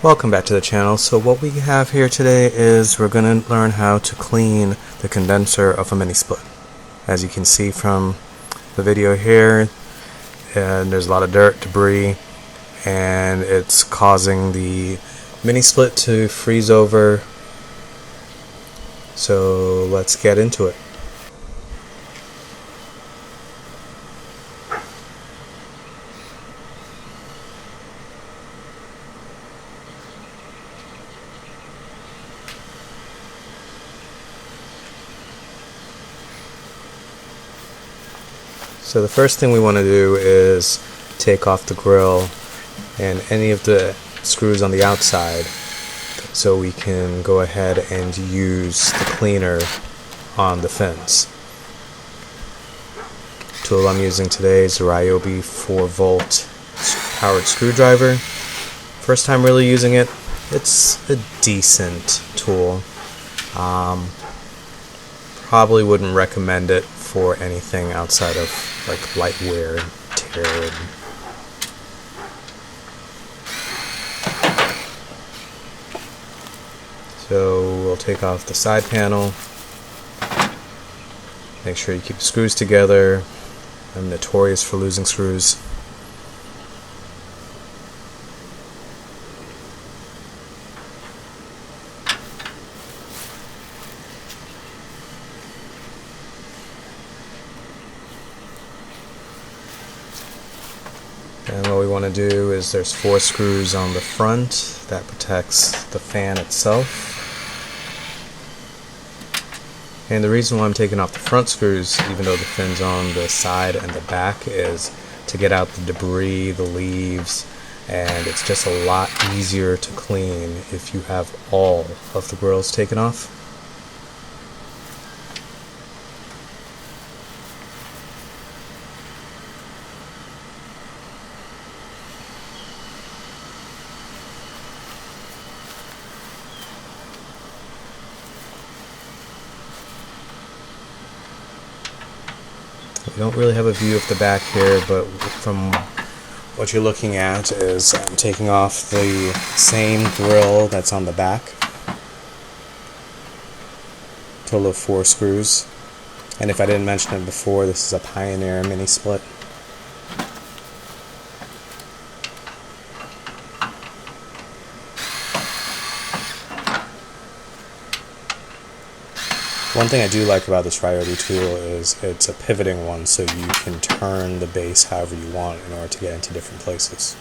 Welcome back to the channel. So what we have here today is we're going to learn how to clean the condenser of a mini split. As you can see from the video here, and there's a lot of dirt, debris, and it's causing the mini split to freeze over. So let's get into it. So the first thing we want to do is take off the grill and any of the screws on the outside so we can go ahead and use the cleaner on the fins. The tool I'm using today is a Ryobi 4-volt powered screwdriver. First time really using it. It's a decent tool. Probably wouldn't recommend it for anything outside of like light wear and tear. So we'll take off the side panel. Make sure you keep the screws together. I'm notorious for losing screws. And what we want to do is there's 4 screws on the front that protects the fan itself. And the reason why I'm taking off the front screws, even though the fin's on the side and the back, is to get out the debris, the leaves, and it's just a lot easier to clean if you have all of the grills taken off. We don't really have a view of the back here, but from what you're looking at is I'm taking off the same grill that's on the back. Total of 4 screws. And if I didn't mention it before, this is a Pioneer mini split. One thing I do like about this Ryobi tool is it's a pivoting one, so you can turn the base however you want in order to get into different places.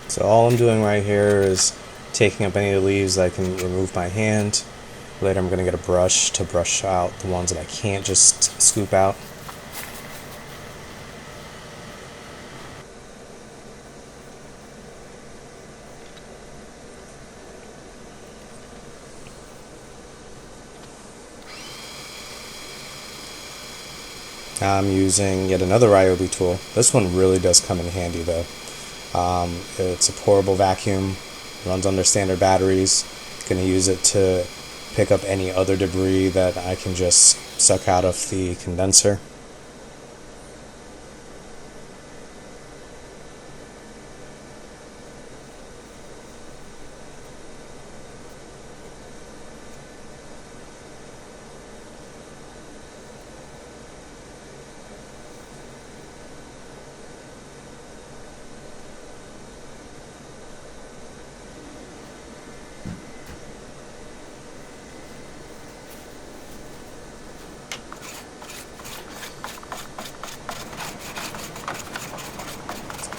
So all I'm doing right here is taking up any of the leaves I can remove by hand. Later I'm going to get a brush to brush out the ones that I can't just scoop out. Now I'm using yet another Ryobi tool. This one really does come in handy though. It's a portable vacuum, runs under standard batteries. Going to use it to pick up any other debris that I can just suck out of the condenser.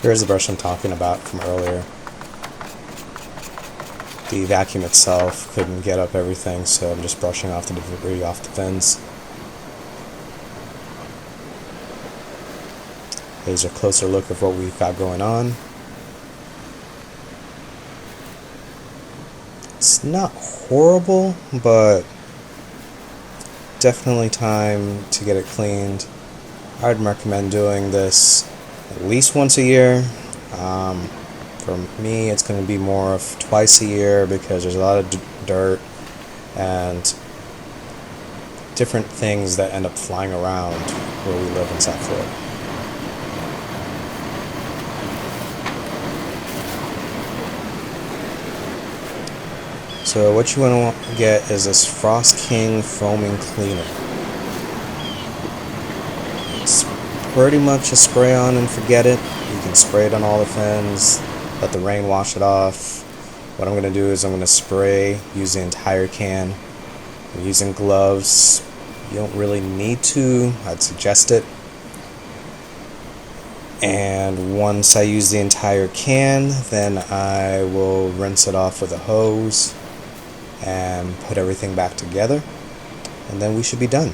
Here's the brush I'm talking about from earlier. The vacuum itself couldn't get up everything, so I'm just brushing off the debris off the fins. Here's a closer look of what we've got going on. It's not horrible, but definitely time to get it cleaned. I'd recommend doing this at least once a year. For me, it's going to be more of twice a year because there's a lot of dirt and different things that end up flying around where we live in South Florida. So what you want to get is this Frost King foaming cleaner. It's pretty much a spray on and forget it. You can spray it on all the fins, let the rain wash it off. What I'm going to do is I'm going to spray, use the entire can. I'm using gloves. You don't really need to, I'd suggest it. And once I use the entire can, then I will rinse it off with a hose and put everything back together, and then we should be done.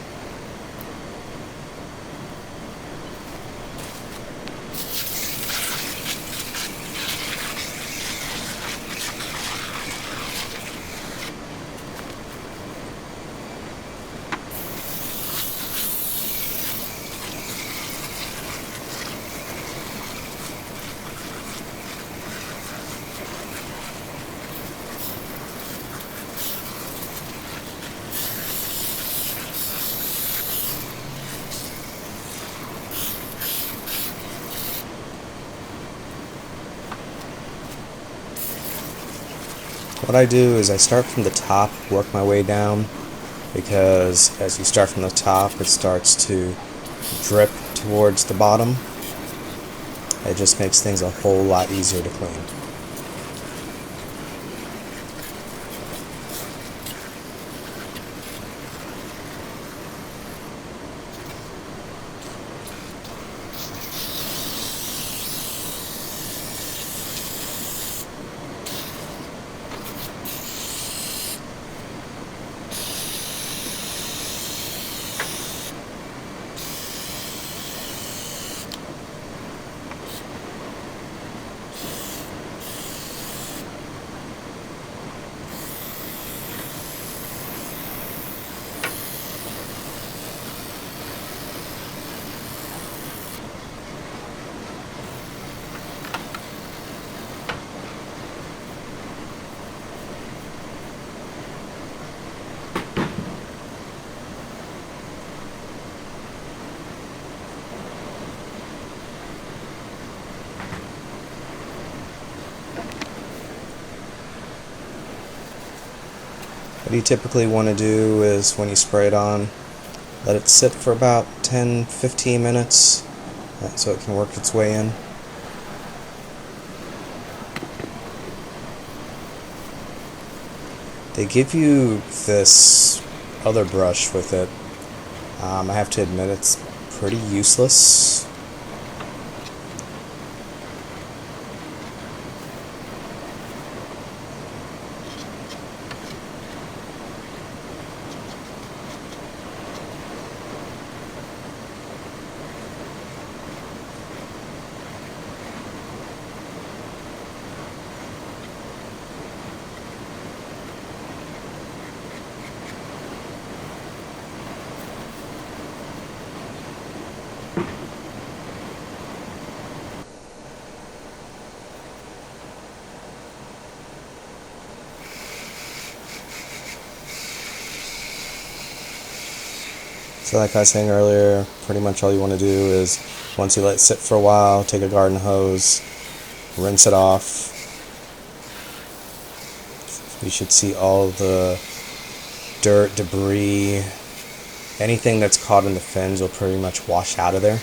What I do is I start from the top, work my way down, because as you start from the top, it starts to drip towards the bottom. It just makes things a whole lot easier to clean. What you typically want to do is when you spray it on, let it sit for about 10-15 minutes so it can work its way in. They give you this other brush with it. I have to admit it's pretty useless. So like I was saying earlier, pretty much all you want to do is, once you let it sit for a while, take a garden hose, rinse it off. You should see all the dirt, debris, anything that's caught in the fins will pretty much wash out of there.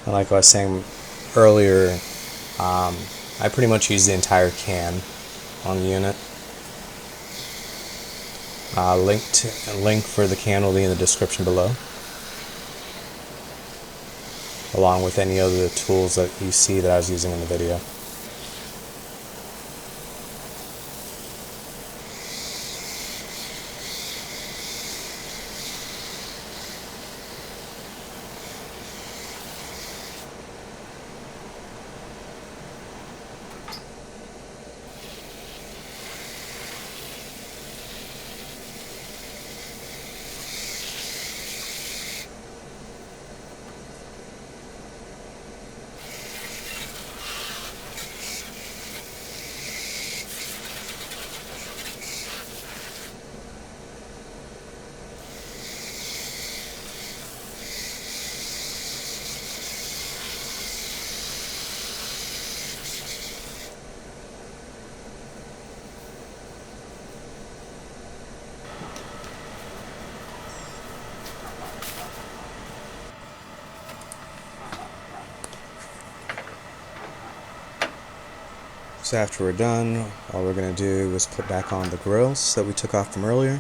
And like I was saying earlier, I pretty much use the entire can on the unit. Link for the can will be in the description below, along with any other tools that you see that I was using in the video. So after we're done, all we're going to do is put back on the grills that we took off from earlier.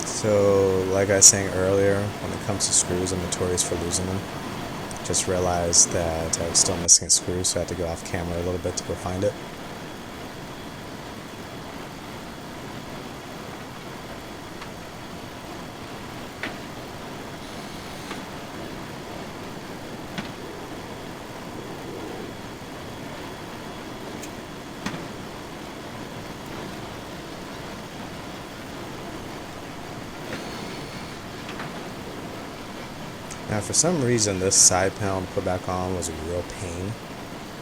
So, like I was saying earlier, when it comes to screws, I'm notorious for losing them. Just realized that I was still missing a screw, so I had to go off camera a little bit to go find it. Now, for some reason, this side panel to put back on was a real pain,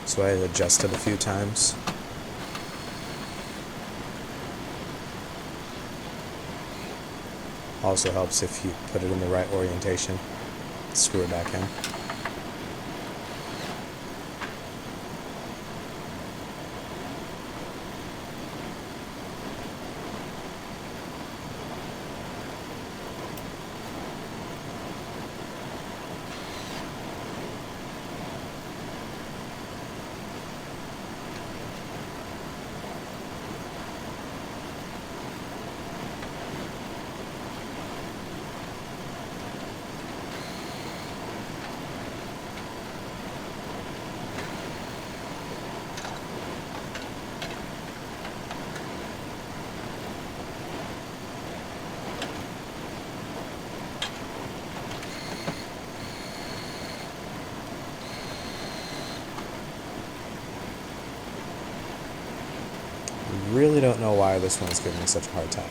so I had to adjust it a few times. Also helps if you put it in the right orientation, screw it back in. Really don't know why this one's giving me such a hard time.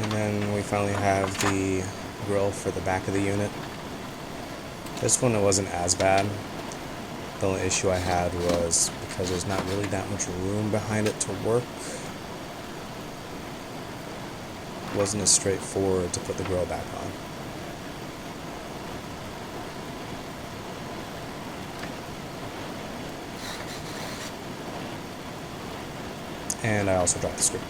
And then we finally have the grill for the back of the unit. This one, it wasn't as bad. The only issue I had was because there's not really that much room behind it to work. It wasn't as straightforward to put the grill back on. And I also dropped the screw.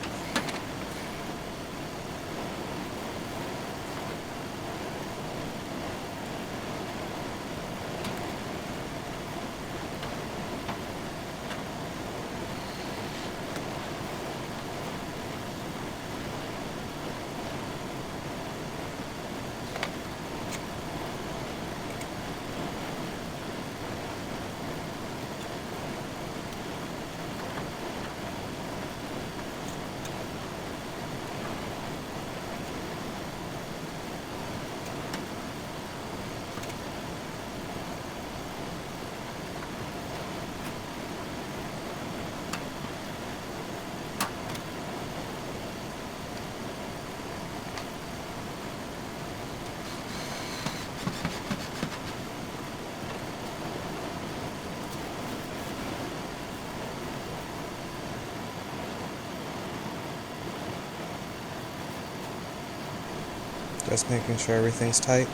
Just making sure everything's tight.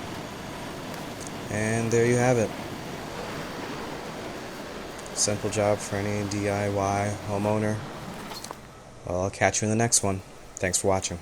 And there you have it. Simple job for any DIY homeowner. Well, I'll catch you in the next one. Thanks for watching.